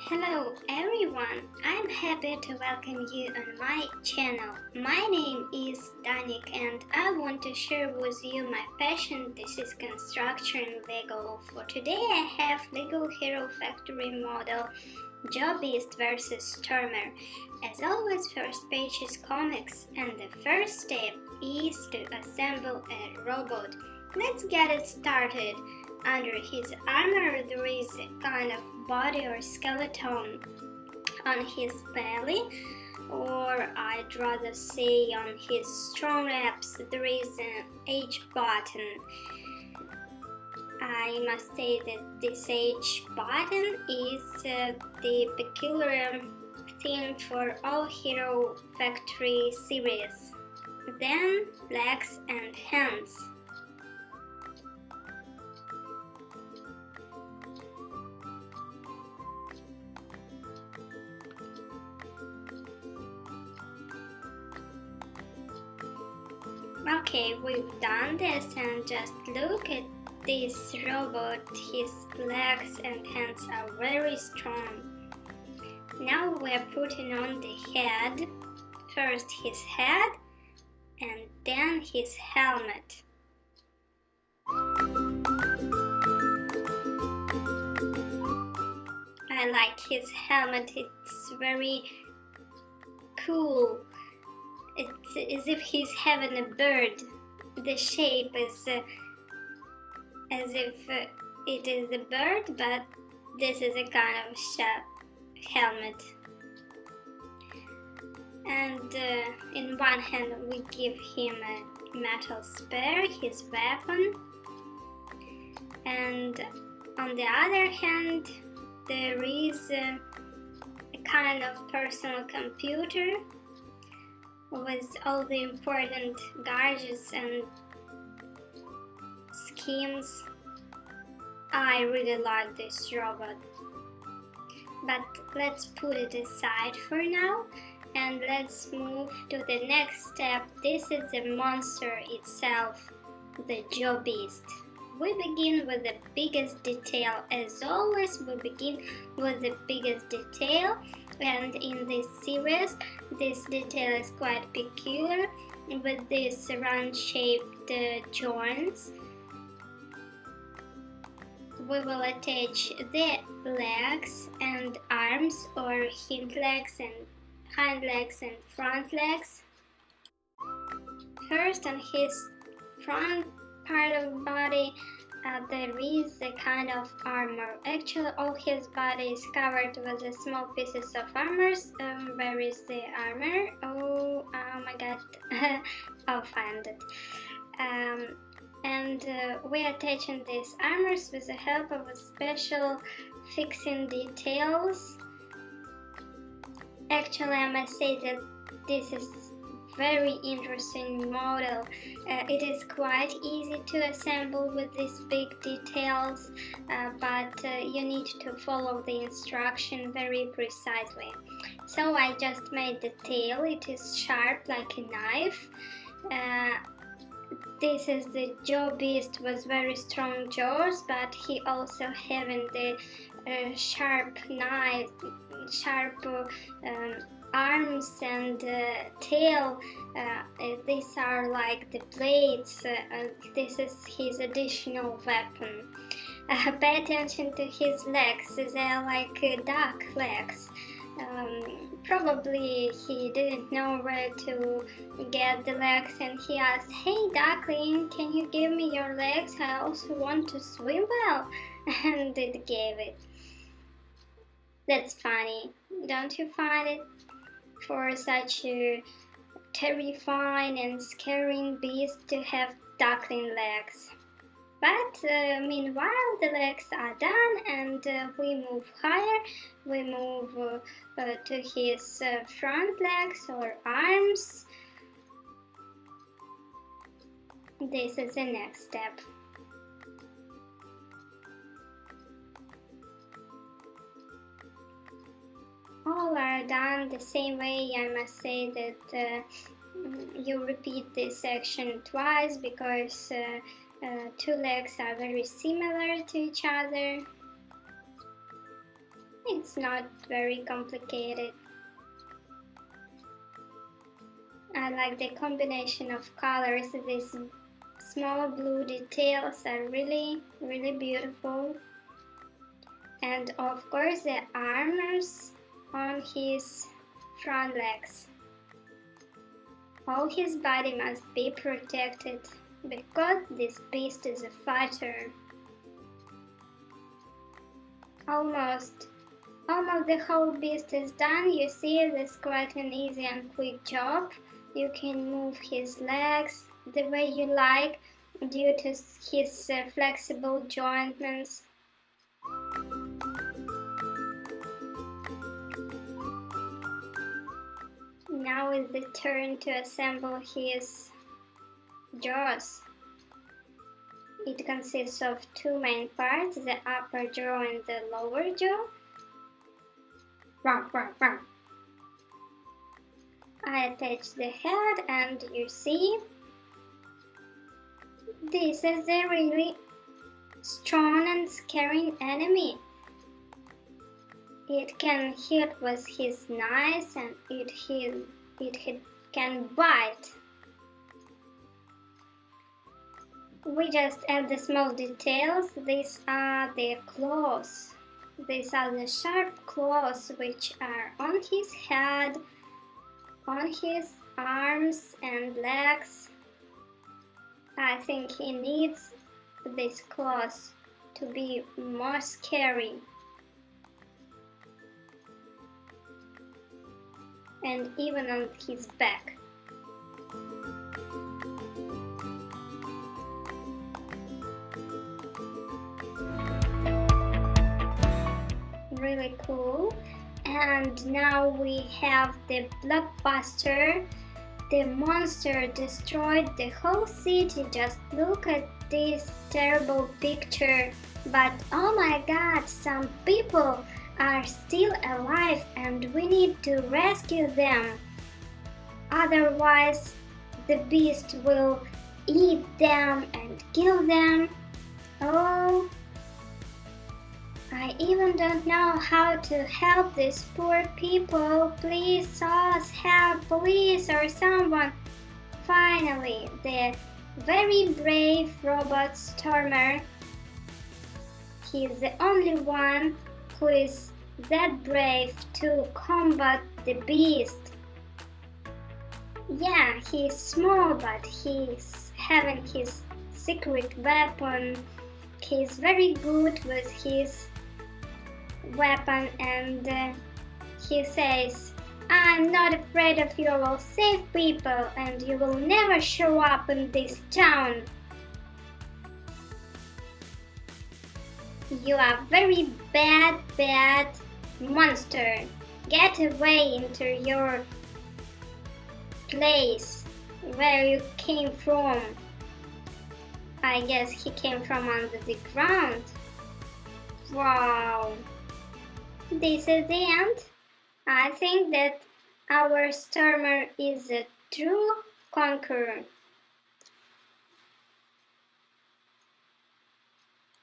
Hello everyone, I'm happy to welcome you on my channel. My name is Danik and I want to share with you my passion. This is construction Lego. For today I have Lego Hero Factory model Jobbeast vs Stormer. As always, first page is comics and the first step is to assemble a robot. Let's get it started. Under his armor there is a kind of body or skeleton. On his belly, or I'd rather say on his strong abs, there is an H button. I must say that this H button is the peculiar theme for all Hero Factory series. Then legs and hands. Okay, we've done this and just look at this robot. His legs and hands are very strong. Now we're putting on the head. First his head and then his helmet. I like his helmet, it's very cool. It's as if he's having a bird. The shape is as if it is a bird, but this is a kind of helmet. And in one hand we give him a metal spear, his weapon. And on the other hand there is a kind of personal computer with all the important gadgets and schemes. I really like this robot. But let's put it aside for now and let's move to the next step. This is the monster itself, the Jobbeast. We begin with the biggest detail. As always, we begin with the biggest detail. And in this series, this detail is quite peculiar with these round-shaped joints. We will attach the legs and arms, or hind legs and front legs. First, on his front part of the body, there is a kind of armor. Actually, all his body is covered with small pieces of armor. Where is the armor? Oh my god, I'll find it. And we're attaching these armors with the help of a special fixing details. Actually, I must say that this is very interesting model. It is quite easy to assemble with these big details, but you need to follow the instruction very precisely. So I just made the tail. It is sharp like a knife. This is the Jobbeast with very strong jaws, but he also having the sharp knife, arms and tail. These are like the blades. This is his additional weapon. Pay attention to his legs. They're like duck legs. Probably he didn't know where to get the legs and he asked, "Hey duckling, can you give me your legs? I also want to swim well." And it gave it. That's funny, don't you find it? For such a terrifying and scaring beast to have duckling legs. But meanwhile the legs are done and we move higher. We move to his front legs or arms. This is the next step. All are done the same way. I must say that you repeat this section twice because two legs are very similar to each other. It's not very complicated. I like the combination of colors. These small blue details are really beautiful. And of course the armors on his front legs. All his body must be protected because this beast is a fighter. Almost the whole beast is done. You see, this is quite an easy and quick job. You can move his legs the way you like due to his flexible joints. Now is the turn to assemble his jaws. It consists of two main parts, the upper jaw and the lower jaw. I attach the head and you see, this is a really strong and scary enemy. It can hit with his knives and it can bite. We just add the small details. These are the claws. These are the sharp claws which are on his head, on his arms and legs. I think he needs these claws to be more scary. And even on his back. Really cool. And now we have the blockbuster. The monster destroyed the whole city. Just look at this terrible picture. But oh my god, some people are still alive and we need to rescue them. Otherwise, the beast will eat them and kill them. Oh, I even don't know how to help these poor people. Please, us, help, police or someone. Finally, the very brave robot Stormer. He is the only one who is that brave to combat the beast. Yeah, he's small, but he's having his secret weapon. He's very good with his weapon and he says, I'm not afraid of you, I will save people and you will never show up in this town. You are very bad monster. Get away into your place where you came from. I guess he came from under the ground. Wow. This is the end. I think that our Stormer is a true conqueror.